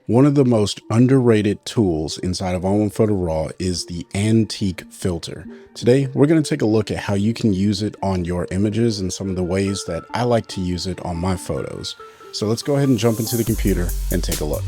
One of the most underrated tools inside of On1 Photo Raw is the Antique Filter. Today, we're going to take a look at how you can use it on your images and some of the ways that I like to use it on my photos. So let's go ahead and jump into the computer and take a look.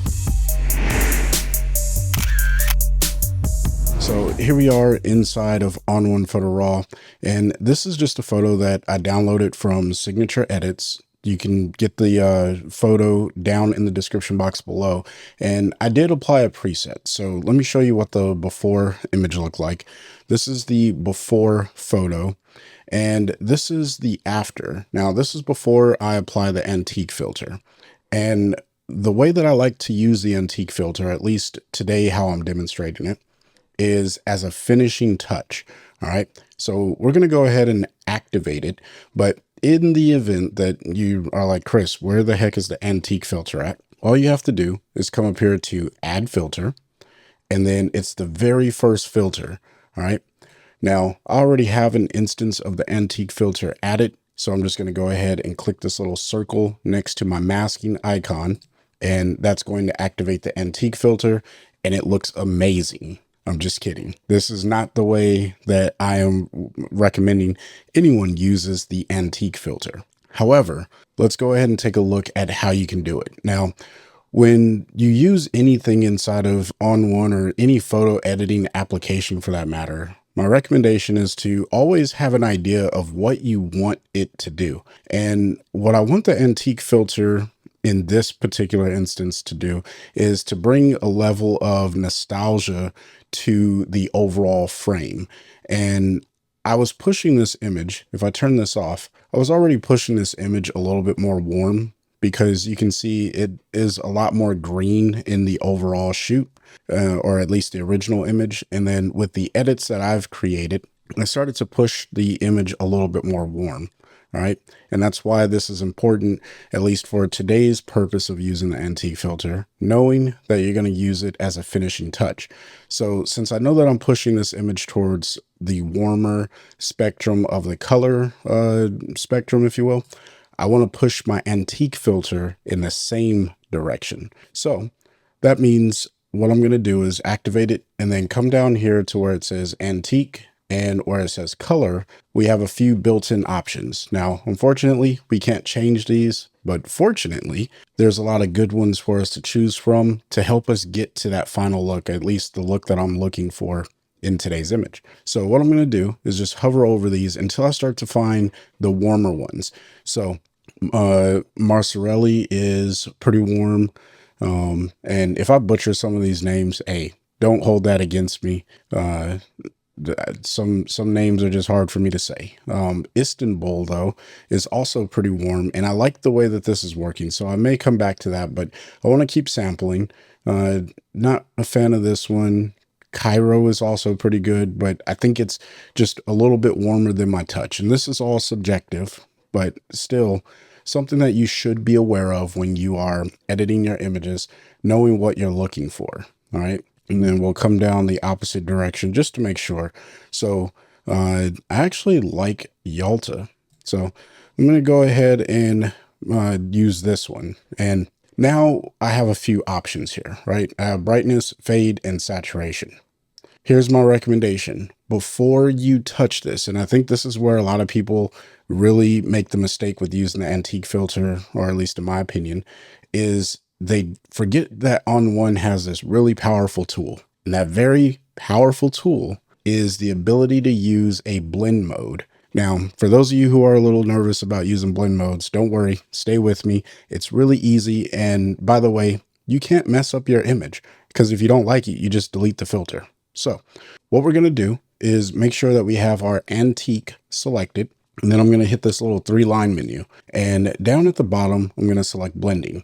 So here we are inside of On1 Photo Raw, and this is just a photo that I downloaded from Signature Edits. You can get the photo down in the description box below. And I did apply a preset. So let me show you what the before image looked like. This is the before photo. And this is the after. Now, this is before I apply the antique filter. And the way that I like to use the antique filter, at least today, how I'm demonstrating it, is as a finishing touch. All right. So we're going to go ahead and activate it. But in the event that you are like, Chris, where the heck is the antique filter at? All you have to do is come up here to add filter, and then it's the very first filter. All right. Now I already have an instance of the antique filter added. So I'm just going to go ahead and click this little circle next to my masking icon, and that's going to activate the antique filter, and it looks amazing. I'm just kidding. This is not the way that I am recommending anyone uses the antique filter. However, let's go ahead and take a look at how you can do it. Now, when you use anything inside of On1 or any photo editing application for that matter, my recommendation is to always have an idea of what you want it to do. And what I want the antique filter in this particular instance to do is to bring a level of nostalgia to the overall frame. And I was pushing this image. If I turn this off, I was already pushing this image a little bit more warm, because you can see it is a lot more green in the overall shoot, or at least the original image. And then with the edits that I've created, I started to push the image a little bit more warm. All right. And that's why this is important, at least for today's purpose of using the antique filter, knowing that you're going to use it as a finishing touch. So since I know that I'm pushing this image towards the warmer spectrum of the color spectrum, if you will, I want to push my antique filter in the same direction. So that means what I'm going to do is activate it and then come down here to where it says antique. And where it says color, we have a few built-in options. Now, unfortunately, we can't change these, but fortunately, there's a lot of good ones for us to choose from to help us get to that final look, at least the look that I'm looking for in today's image. So what I'm going to do is just hover over these until I start to find the warmer ones. So Marcerelli is pretty warm. And if I butcher some of these names, hey, don't hold that against me. Some names are just hard for me to say. Istanbul, though, is also pretty warm, and I like the way that this is working, so I may come back to that, but I want to keep sampling. Not a fan of this one. Cairo is also pretty good, but I think it's just a little bit warmer than my touch, and this is all subjective, but still something that you should be aware of when you are editing your images, knowing what you're looking for. All right. And then we'll come down the opposite direction just to make sure. So I actually like Yalta. So I'm going to go ahead and use this one. And now I have a few options here, right? I have brightness, fade, and saturation. Here's my recommendation. Before you touch this, and I think this is where a lot of people really make the mistake with using the antique filter, or at least in my opinion, is they forget that On1 has this really powerful tool. And that very powerful tool is the ability to use a blend mode. Now, for those of you who are a little nervous about using blend modes, don't worry, stay with me. It's really easy. And by the way, you can't mess up your image, because if you don't like it, you just delete the filter. So what we're going to do is make sure that we have our antique selected. And then I'm going to hit this little 3-line menu. And down at the bottom, I'm going to select blending.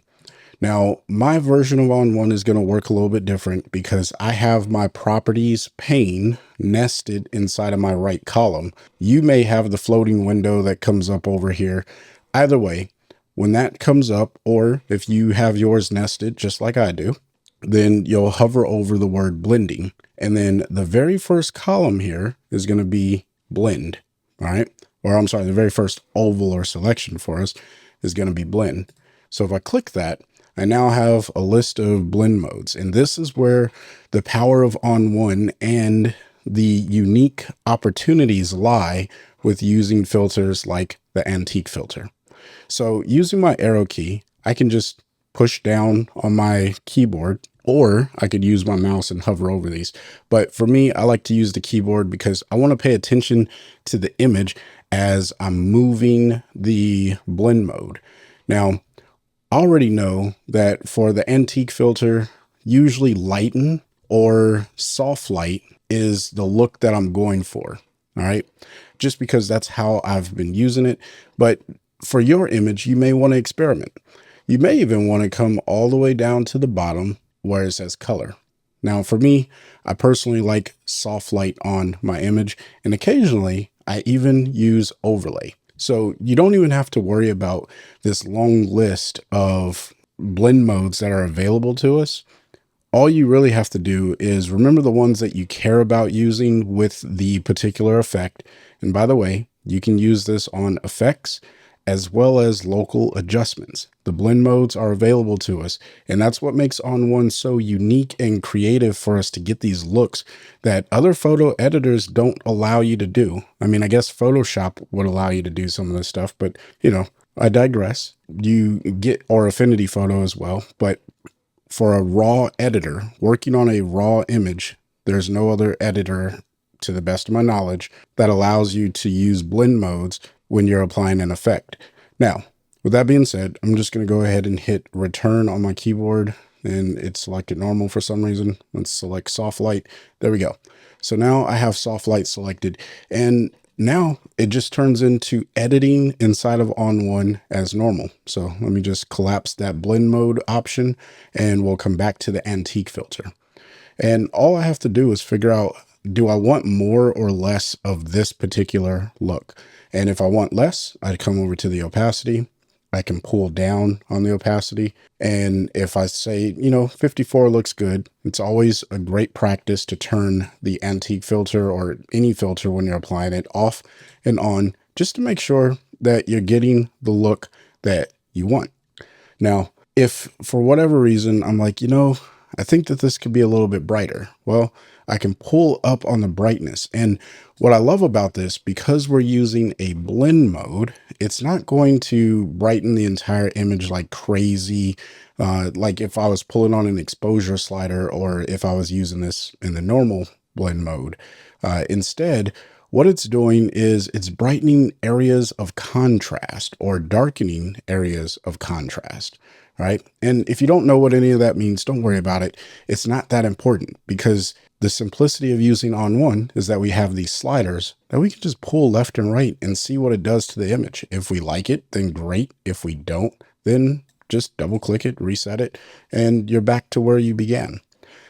Now, my version of On1 is going to work a little bit different because I have my properties pane nested inside of my right column. You may have the floating window that comes up over here. Either way, when that comes up, or if you have yours nested just like I do, then you'll hover over the word blending. And then the very first column here is going to be blend. All right. Or I'm sorry, the very first oval or selection for us is going to be blend. So if I click that, I now have a list of blend modes, and this is where the power of ON1 and the unique opportunities lie with using filters like the antique filter. So using my arrow key, I can just push down on my keyboard, or I could use my mouse and hover over these. But for me, I like to use the keyboard because I want to pay attention to the image as I'm moving the blend mode. Now, I already know that for the antique filter, usually lighten or soft light is the look that I'm going for. All right. Just because that's how I've been using it. But for your image, you may want to experiment. You may even want to come all the way down to the bottom where it says color. Now, for me, I personally like soft light on my image, and occasionally I even use overlay. So you don't even have to worry about this long list of blend modes that are available to us. All you really have to do is remember the ones that you care about using with the particular effect. And by the way, you can use this on effects as well as local adjustments. The blend modes are available to us, and that's what makes ON1 so unique and creative for us to get these looks that other photo editors don't allow you to do. I mean, I guess Photoshop would allow you to do some of this stuff, but I digress. You get, or Affinity Photo as well, but for a raw editor working on a raw image, there's no other editor, to the best of my knowledge, that allows you to use blend modes when you're applying an effect. Now, with that being said, I'm just going to go ahead and hit return on my keyboard, and it's selected normal for some reason. Let's select soft light. There we go. So now I have soft light selected, and now it just turns into editing inside of ON1 as normal. So let me just collapse that blend mode option, and we'll come back to the antique filter. And all I have to do is figure out, do I want more or less of this particular look? And if I want less, I come over to the opacity. I can pull down on the opacity. And if I say, 54 looks good, it's always a great practice to turn the antique filter or any filter when you're applying it off and on, just to make sure that you're getting the look that you want. Now, if for whatever reason, I'm like, I think that this could be a little bit brighter. Well, I can pull up on the brightness. And what I love about this, because we're using a blend mode, it's not going to brighten the entire image like crazy. Like if I was pulling on an exposure slider, or if I was using this in the normal blend mode. Instead, what it's doing is it's brightening areas of contrast or darkening areas of contrast. Right. And if you don't know what any of that means, don't worry about it. It's not that important, because the simplicity of using ON1 is that we have these sliders that we can just pull left and right and see what it does to the image. If we like it, then great. If we don't, then just double click it, reset it, and you're back to where you began.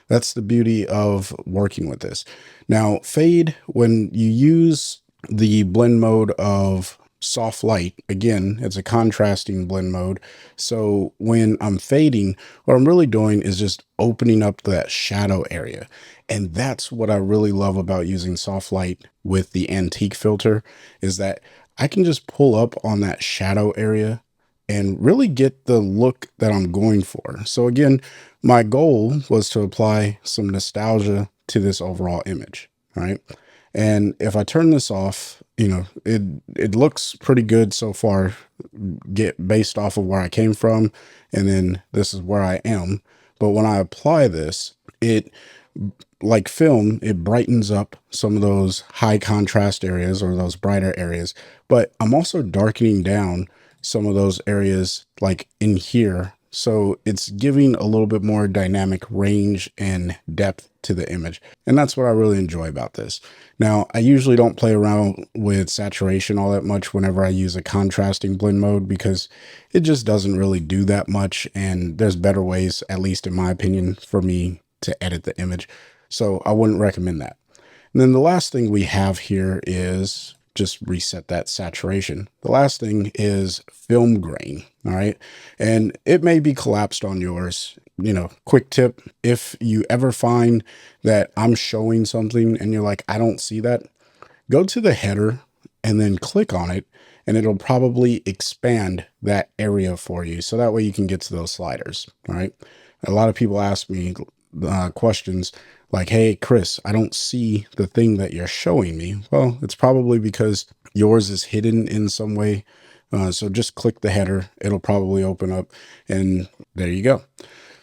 That's the beauty of working with this. Now, fade, when you use the blend mode of soft light, again, it's a contrasting blend mode. So when I'm fading, what I'm really doing is just opening up that shadow area. And that's what I really love about using soft light with the antique filter, is that I can just pull up on that shadow area and really get the look that I'm going for. So again, my goal was to apply some nostalgia to this overall image, right? And if I turn this off, it looks pretty good so far, based off of where I came from, and then this is where I am. But when I apply this, it, like film, it brightens up some of those high contrast areas or those brighter areas, but I'm also darkening down some of those areas like in here. So it's giving a little bit more dynamic range and depth to the image. And that's what I really enjoy about this. Now, I usually don't play around with saturation all that much whenever I use a contrasting blend mode, because it just doesn't really do that much. And there's better ways, at least in my opinion, for me to edit the image. So I wouldn't recommend that. And then the last thing we have here is just reset that saturation. The last thing is film grain. All right. And it may be collapsed on yours. Quick tip, if you ever find that I'm showing something and you're like, I don't see that, go to the header and then click on it and it'll probably expand that area for you. So that way you can get to those sliders. All right. A lot of people ask me questions like, hey, Chris, I don't see the thing that you're showing me. Well, it's probably because yours is hidden in some way. So just click the header. It'll probably open up, and there you go.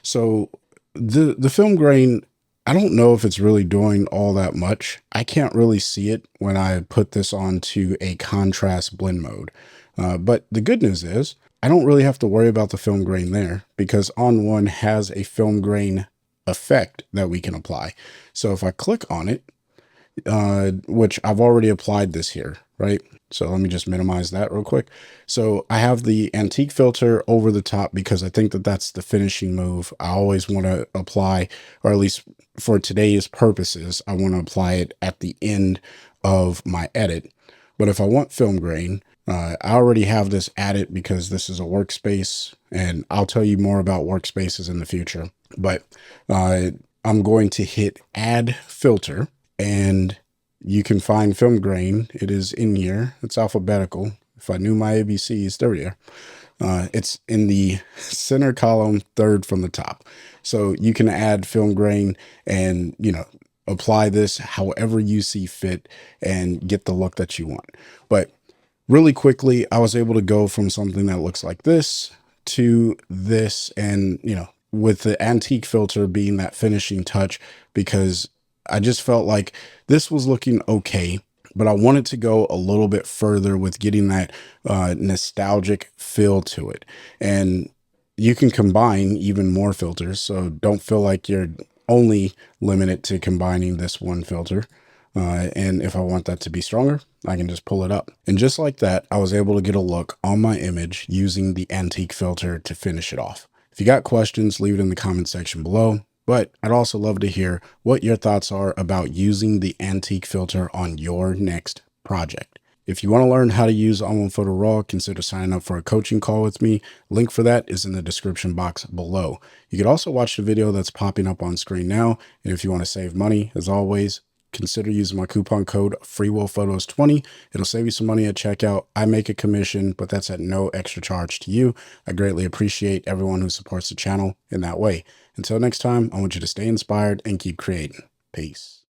So the film grain, I don't know if it's really doing all that much. I can't really see it when I put this onto a contrast blend mode. But the good news is I don't really have to worry about the film grain there, because ON1 has a film grain effect that we can apply. So if I click on it, which I've already applied this here, right? So let me just minimize that real quick. So I have the antique filter over the top because I think that that's the finishing move. I always want to apply, or at least for today's purposes, I want to apply it at the end of my edit. But if I want film grain, I already have this added because this is a workspace, and I'll tell you more about workspaces in the future. But I'm going to hit add filter, and you can find film grain. It is in here. It's alphabetical. If I knew my ABCs, there we are. It's in the center column, third from the top. So you can add film grain and, apply this however you see fit and get the look that you want. But really quickly, I was able to go from something that looks like this to this, and, with the antique filter being that finishing touch, because I just felt like this was looking okay, but I wanted to go a little bit further with getting that nostalgic feel to it. And you can combine even more filters, so don't feel like you're only limited to combining this one filter. And if I want that to be stronger, I can just pull it up. And just like that, I was able to get a look on my image using the antique filter to finish it off. If you got questions, leave it in the comment section below. But I'd also love to hear what your thoughts are about using the antique filter on your next project. If you want to learn how to use ON1 Photo Raw, consider signing up for a coaching call with me. Link for that is in the description box below. You could also watch the video that's popping up on screen now. And if you want to save money, as always, consider using my coupon code FreeWillPhotos20. It'll save you some money at checkout. I make a commission, but that's at no extra charge to you. I greatly appreciate everyone who supports the channel in that way. Until next time, I want you to stay inspired and keep creating. Peace.